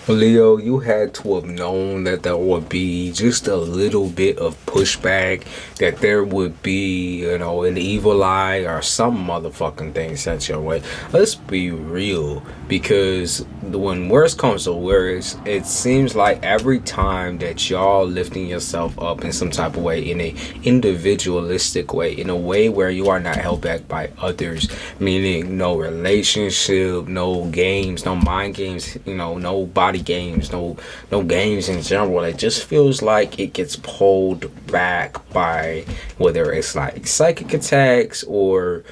Leo, you had to have known that there would be just a little bit of pushback, that there would be, an evil eye or some motherfucking thing sent your way. Let's be real, because when worst comes to worst, it seems like every time that y'all lifting yourself up in some type of way, in a individualistic way, in a way where you are not held back by others, meaning no relationship, no games, no mind games, no body games, no games in general. It just feels like it gets pulled back by whether it's like psychic attacks or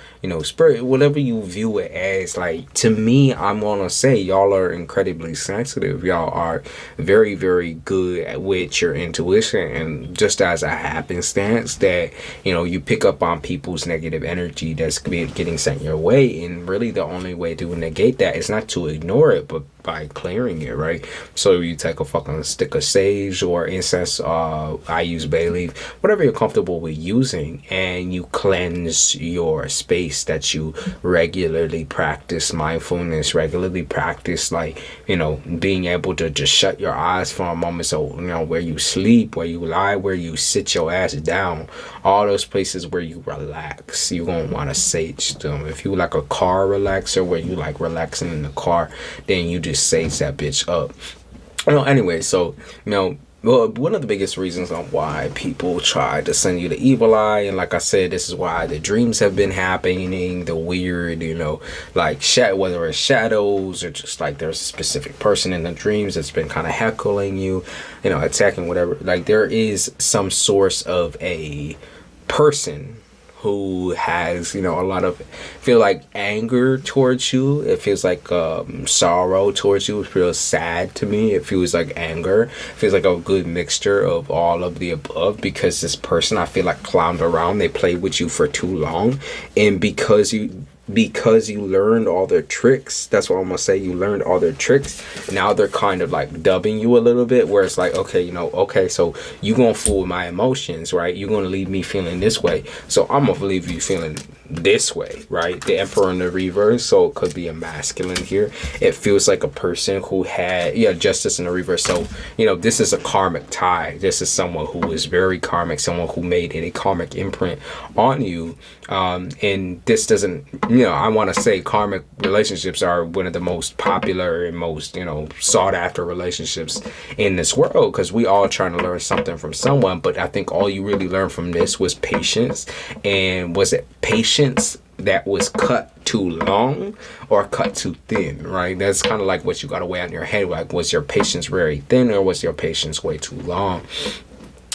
spirit, whatever you view it as. Like, to me, I'm gonna say y'all are incredibly sensitive. Y'all are very, very good with your intuition, and just as a happenstance that you pick up on people's negative energy that's getting sent your way, and really the only way to negate that is not to ignore it, but by clearing it, right? So you take a fucking stick of sage or incense, I use bay leaf, whatever you're comfortable with using, and you cleanse your space that you regularly practice mindfulness, regularly practice, like, being able to just shut your eyes for a moment. So, where you sleep, where you lie, where you sit your ass down, all those places where you relax, you gonna want to sage them. If you like a car relaxer where you like relaxing in the car, then you just sage that bitch up. Anyway, so, well, one of the biggest reasons on why people try to send you the evil eye, and like I said, this is why the dreams have been happening, the weird, like whether it's shadows or just like there's a specific person in the dreams that's been kind of heckling you, attacking, whatever. Like, there is some source of a person who has, a lot of, feel like anger towards you. It feels like sorrow towards you. It feels sad to me. It feels like anger. It feels like a good mixture of all of the above, because this person, I feel like, clowned around. They played with you for too long, and because you learned all their tricks, that's what I'm gonna say, you learned all their tricks, now they're kind of like dubbing you a little bit, where it's like, okay, so you gonna fool my emotions, right? You're gonna leave me feeling this way, so I'm gonna leave you feeling this way, right? The Emperor in the reverse, so it could be a masculine here. It feels like a person who had, Justice in the reverse. So, this is a karmic tie. This is someone who is very karmic, someone who made a karmic imprint on you. And this doesn't, I want to say karmic relationships are one of the most popular and most, sought after relationships in this world, because we all trying to learn something from someone. But I think all you really learned from this was patience. And was it patience that was cut too long or cut too thin, right? That's kind of like what you got to weigh on your head. Like, was your patience very thin, or was your patience way too long?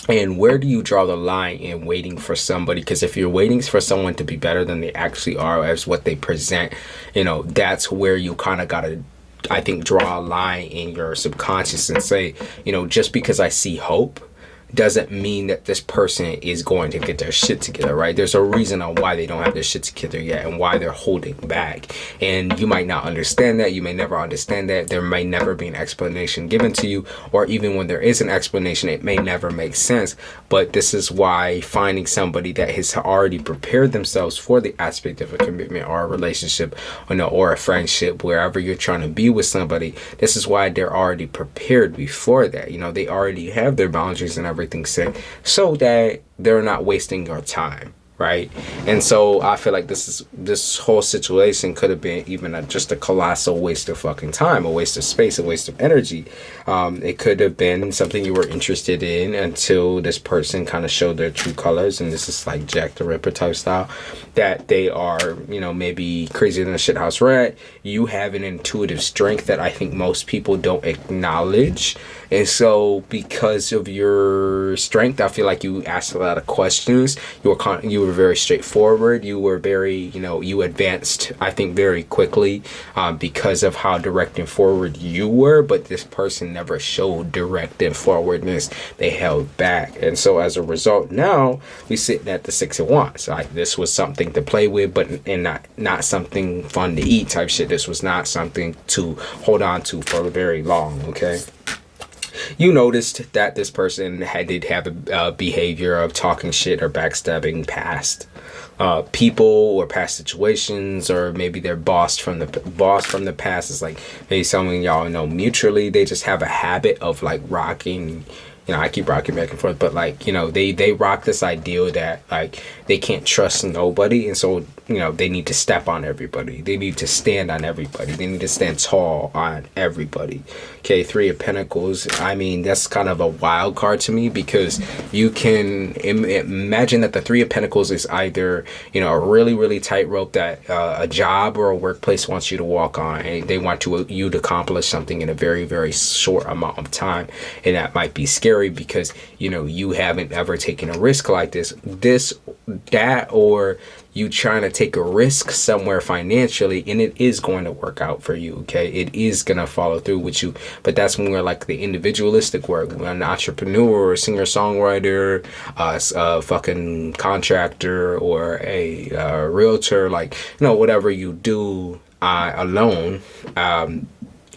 And where do you draw the line in waiting for somebody? Because if you're waiting for someone to be better than they actually are, as what they present, that's where you kind of got to, I think, draw a line in your subconscious and say, just because I see hope doesn't mean that this person is going to get their shit together, right? There's a reason on why they don't have their shit together yet, and why they're holding back. And you might not understand that. You may never understand that. There may never be an explanation given to you, or even when there is an explanation, it may never make sense. But this is why finding somebody that has already prepared themselves for the aspect of a commitment or a relationship, or a friendship, wherever you're trying to be with somebody, this is why they're already prepared before that. They already have their boundaries and everything set, so that they're not wasting your time, right? And so I feel like this whole situation could have been even just a colossal waste of fucking time, a waste of space, a waste of energy. It could have been something you were interested in until this person kind of showed their true colors, and this is like Jack the Ripper type style, that they are, maybe crazier than a shithouse rat. You have an intuitive strength that I think most people don't acknowledge. And so because of your strength, I feel like you asked a lot of questions. You were very straightforward. You were very, you advanced, I think, very quickly, because of how direct and forward you were. But this person never showed direct and forwardness. They held back. And so as a result, now we sitting at the 6 of Wands. Like, this was something to play with, but not something fun to eat type shit. This was not something to hold on to for very long, okay? You noticed that this person did have a behavior of talking shit or backstabbing past people or past situations, or maybe their boss from the past is like maybe someone y'all know mutually. They just have a habit of like rocking. I keep rocking back and forth, but like, they rock this ideal that like they can't trust nobody, and so they need to step on everybody. They need to stand on everybody. They need to stand tall on everybody. Okay, Three of Pentacles. I mean, that's kind of a wild card to me, because you can imagine that the Three of Pentacles is either a really really tight rope that a job or a workplace wants you to walk on, and they want you to accomplish something in a very very short amount of time, and that might be scary because you haven't ever taken a risk like this, or you trying to take a risk somewhere financially, and it is going to work out for you. Okay, it is gonna follow through with you, but that's more like the individualistic work. An entrepreneur, a singer songwriter, a fucking contractor, or a realtor, like whatever you do alone,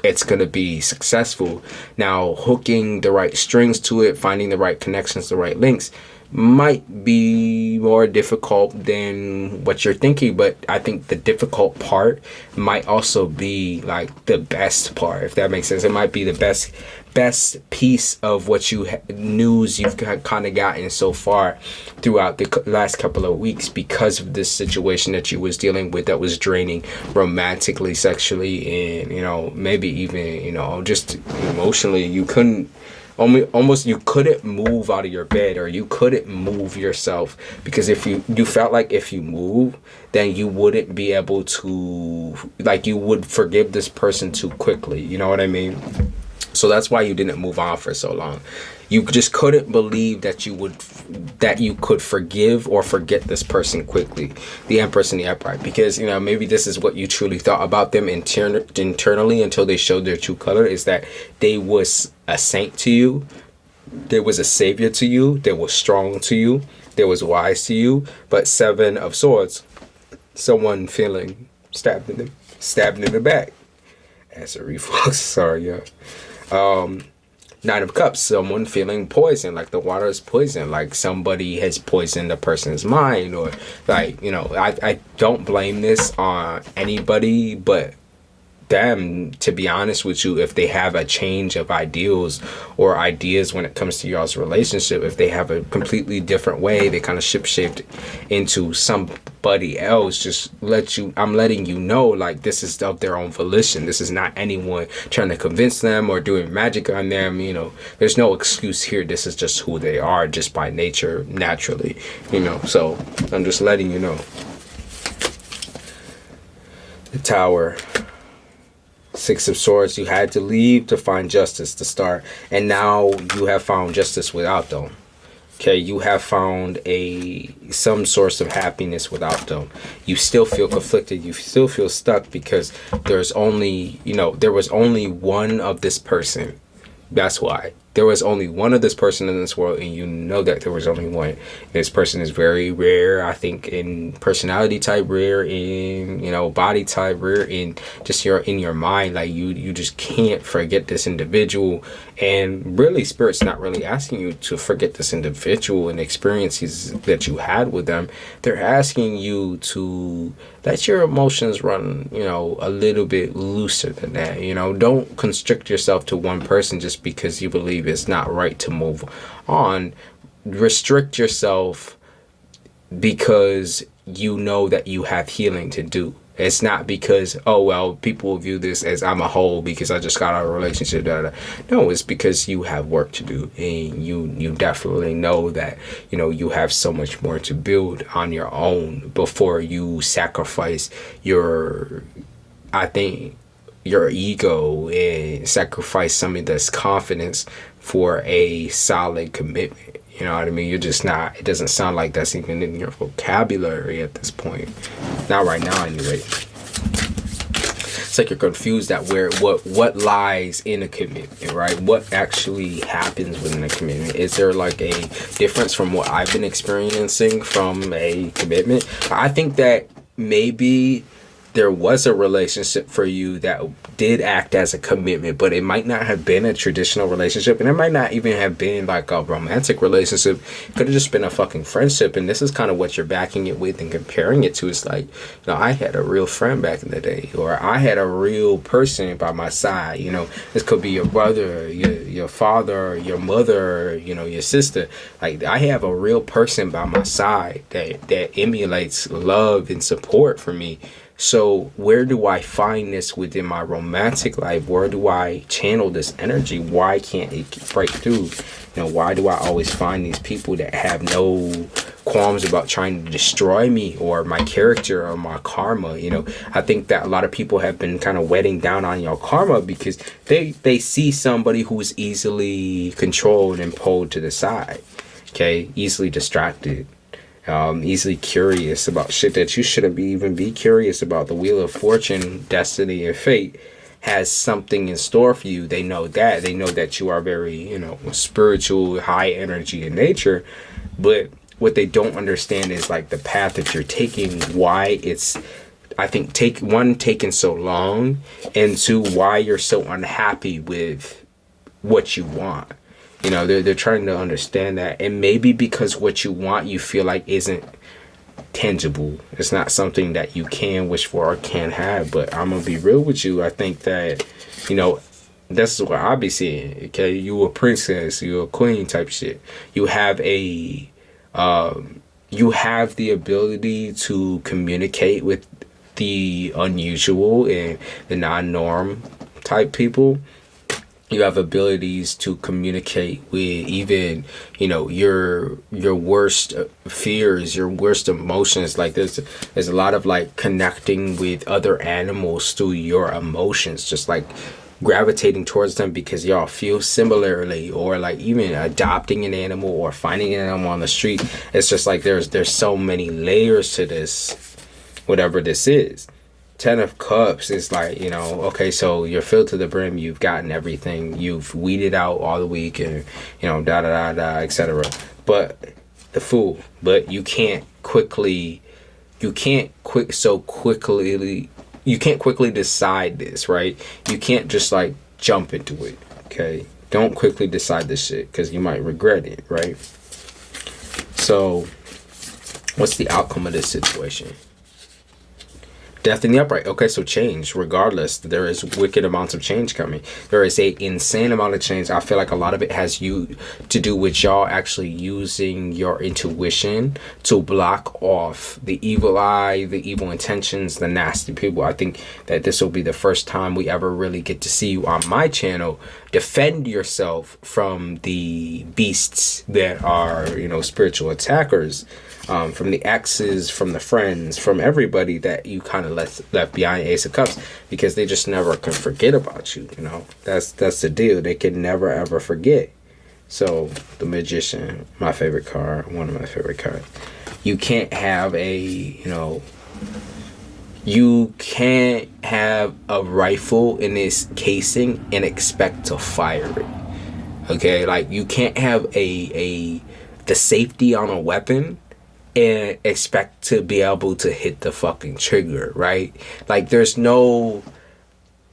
it's going to be successful. Now, hooking the right strings to it, finding the right connections, the right links, might be more difficult than what you're thinking, but I think the difficult part might also be like the best part, if that makes sense. It might be the best piece of what news you've kind of gotten so far throughout the last couple of weeks, because of this situation that you was dealing with that was draining romantically, sexually, and maybe even just emotionally. You couldn't you couldn't move out of your bed, or you couldn't move yourself, because if you felt like if you move, then you wouldn't be able to, like, you would forgive this person too quickly. You know what I mean? So that's why you didn't move on for so long. You just couldn't believe that you could forgive or forget this person quickly, the Empress and the Upright, because maybe this is what you truly thought about them internally until they showed their true color, is that they was a saint to you, there was a savior to you, they was strong to you, they was wise to you. But Seven of Swords, someone feeling stabbed in the back. That's a reflux. Sorry, yeah. Nine of Cups, someone feeling poison, like the water is poison, like somebody has poisoned a person's mind, or like, I don't blame this on anybody, but them, to be honest with you, if they have a change of ideals or ideas when it comes to y'all's relationship, if they have a completely different way, they kind of shaped into somebody else, I'm letting you know, like, this is of their own volition. This is not anyone trying to convince them or doing magic on them. There's no excuse here. This is just who they are, just by nature, naturally, so I'm just letting you know. The Tower. Six of Swords, you had to leave to find justice to start, and now you have found justice without them. Okay, you have found some source of happiness without them. You still feel conflicted, you still feel stuck, because there was only one of this person. That's why. There was only one of this person in this world, and that there was only one. This person is very rare, I think, in personality type, rare in, body type, rare in just in your mind. Like, you just can't forget this individual. And really, Spirit's not really asking you to forget this individual and experiences that you had with them. They're asking you to let your emotions run, a little bit looser than that. Don't constrict yourself to one person just because you believe it's not right to move on. Restrict yourself because you know that you have healing to do. It's not because, oh, well, people will view this as I'm a whole because I just got out of a relationship. No, it's because you have work to do, and you definitely know that, you have so much more to build on your own before you sacrifice your ego and sacrifice some of this confidence for a solid commitment. You know what I mean? You're just not, it doesn't sound like that's even in your vocabulary at this point. Not right now, anyway. It's like you're confused at what lies in a commitment, right? What actually happens within a commitment? Is there like a difference from what I've been experiencing from a commitment? I think that maybe there was a relationship for you that did act as a commitment, but it might not have been a traditional relationship, and it might not even have been like a romantic relationship. It could have just been a fucking friendship, and this is kind of what you're backing it with and comparing it to. It's like, you know, I had a real friend back in the day, or I had a real person by my side. You know, this could be your brother, your father, your mother, you know, your sister. Like, I have a real person by my side that emulates love and support for me. So where do I find this within my romantic life? Where do I channel this energy? Why can't it break through? You know, why do I always find these people that have no qualms about trying to destroy me or my character or my karma? You know, I think that a lot of people have been kind of wetting down on your karma because they see somebody who's easily controlled and pulled to the side, okay, easily distracted. Easily curious about shit that you shouldn't even be curious about. The Wheel of Fortune, destiny, and fate has something in store for you. They know that. They know that you are very, you know, spiritual, high energy in nature. But what they don't understand is like the path that you're taking, why it's, I think, taking so long, and two, why you're so unhappy with what you want. You know, they're trying to understand that. And maybe because what you want, you feel like isn't tangible. It's not something that you can wish for or can have. But I'm going to be real with you. I think that, you know, that's what I be seeing. Okay, you a princess, you a queen type shit. You have the ability to communicate with the unusual and the non-norm type people. You have abilities to communicate with even, you know, your worst fears, your worst emotions. Like there's a lot of like connecting with other animals through your emotions, just like gravitating towards them because y'all feel similarly, or like even adopting an animal or finding an animal on the street. It's just like there's so many layers to this, whatever this is. 10 of Cups is like, you know, okay, so you're filled to the brim, you've gotten everything, you've weeded out all the week, and, you know, etc. But the Fool, but you can't quickly decide this, right? You can't just like jump into it, okay? Don't quickly decide this shit because you might regret it, right? So what's the outcome of this situation? Death in the upright. Okay, so change. Regardless, there is wicked amounts of change coming. There is a insane amount of change. I feel like a lot of it has to do with y'all actually using your intuition to block off the evil eye, the evil intentions, the nasty people. I think that this will be the first time we ever really get to see you on my channel defend yourself from the beasts that are, you know, spiritual attackers. From the exes, from the friends, from everybody that you kind of left behind. Ace of Cups, because they just never can forget about you. You know, that's the deal. They can never ever forget. So the Magician, my favorite card, one of my favorite cards. You can't have you can't have a rifle in its casing and expect to fire it. Okay, like you can't have the safety on a weapon and expect to be able to hit the fucking trigger, right? Like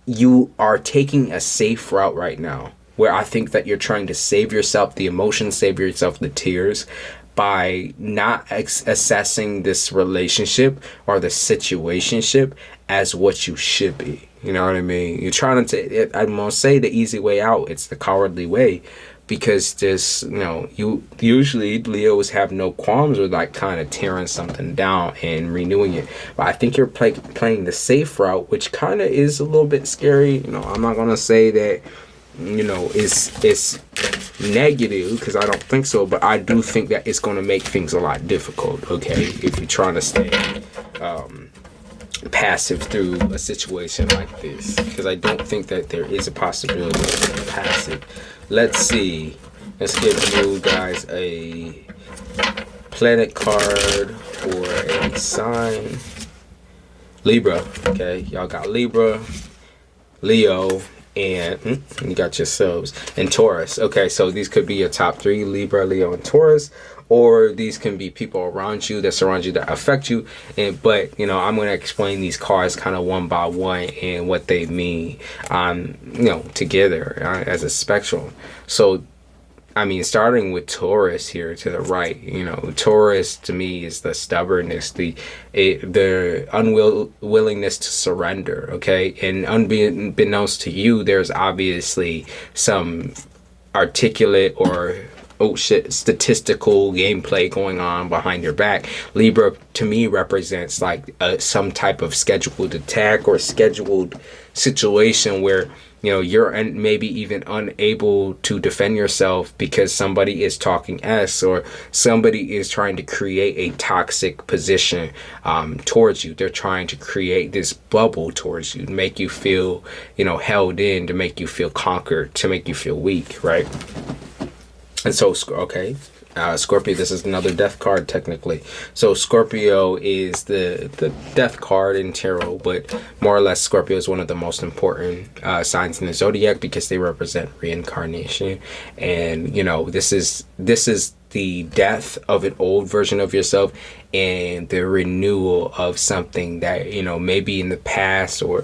you are taking a safe route right now, where I think that you're trying to save yourself the emotions, save yourself the tears, by not assessing this relationship or the situationship as what you should be. You know what I mean? You're trying to, I'm gonna say the easy way out, it's the cowardly way. Because this, you know, you usually Leos have no qualms with like kind of tearing something down and renewing it. But I think you're playing the safe route, which kind of is a little bit scary. You know, I'm not gonna say that, you know, it's negative, because I don't think so. But I do think that it's gonna make things a lot difficult. Okay, if you're trying to stay passive through a situation like this, because I don't think that there is a possibility of being passive. Let's see. Let's give you guys a planet card for a sign. Libra. Okay, y'all got Libra, Leo, and you got yourselves, and Taurus. Okay, so these could be your top three: Libra, Leo, and Taurus. or these can be people around you that surround you that affect you. But I'm going to explain these cards kind of one by one and what they mean, together as a spectrum. So starting with Taurus here to the right, Taurus to me is the stubbornness, the unwillingness to surrender. Okay, and unbeknownst to you, there's obviously some articulate or statistical gameplay going on behind your back. Libra to me represents like some type of scheduled attack or scheduled situation where you're maybe even unable to defend yourself because somebody is talking S, or somebody is trying to create a toxic position towards you. They're trying to create this bubble towards you to make you feel held in, to make you feel conquered, to make you feel weak, right? And so, okay, Scorpio, this is another death card technically. So Scorpio is the death card in tarot, but more or less Scorpio is one of the most important signs in the zodiac because they represent reincarnation. And this is the death of an old version of yourself and the renewal of something that maybe in the past or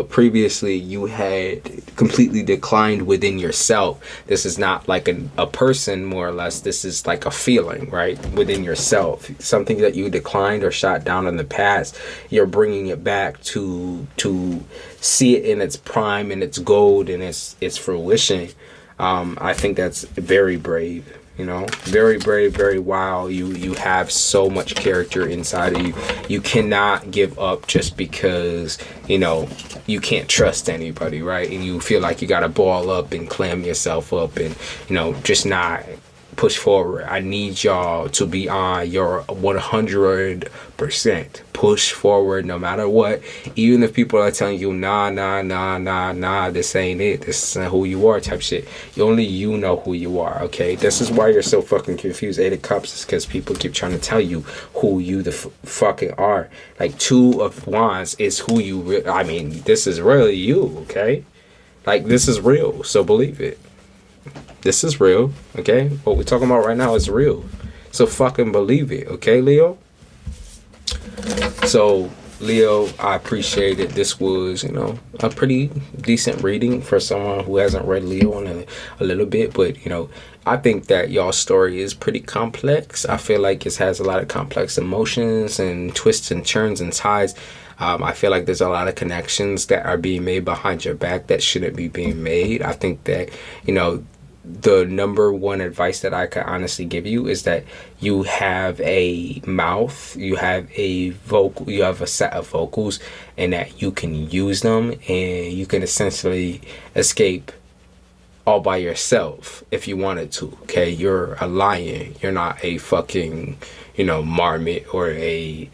previously you had completely declined within yourself. This is not like a person, more or less. This is like a feeling, right, within yourself. Something that you declined or shot down in the past, you're bringing it back to see it in its prime and its gold and its fruition. I think that's very brave. Very brave, very wild. You have so much character inside of you. You cannot give up just because you can't trust anybody, right? And you feel like you gotta ball up and clam yourself up and just not push forward. I need y'all to be on your 100% push forward no matter what. Even if people are telling you nah, this ain't it, this isn't who you are type shit. Only you know who you are, okay? This is why you're so fucking confused. Eight of Cups is because people keep trying to tell you who you the fucking are. Like Two of Wands is who you this is really you, okay? Like this is real, so believe it. This is real, okay? What we're talking about right now is real. So fucking believe it, okay, Leo? So, Leo, I appreciate it. This was, a pretty decent reading for someone who hasn't read Leo in a little bit. But, I think that y'all's story is pretty complex. I feel like it has a lot of complex emotions and twists and turns and ties. I feel like there's a lot of connections that are being made behind your back that shouldn't be being made. I think that, the number one advice that I could honestly give you is that you have a mouth, you have a set of vocals, and that you can use them and you can essentially escape all by yourself if you wanted to, okay? You're a lion. You're not a fucking, marmot or a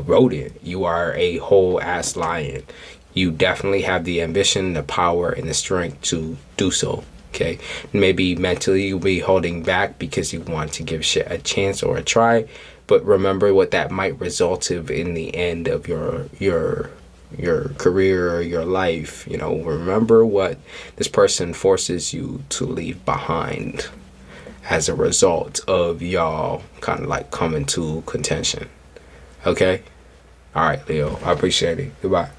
rodent. You are a whole ass lion. You definitely have the ambition, the power, and the strength to do so. Okay, maybe mentally you'll be holding back because you want to give shit a chance or a try, but remember what that might result in the end of your career or your life. Remember what this person forces you to leave behind as a result of y'all kind of like coming to contention. Okay, all right, Leo, I appreciate it. Goodbye.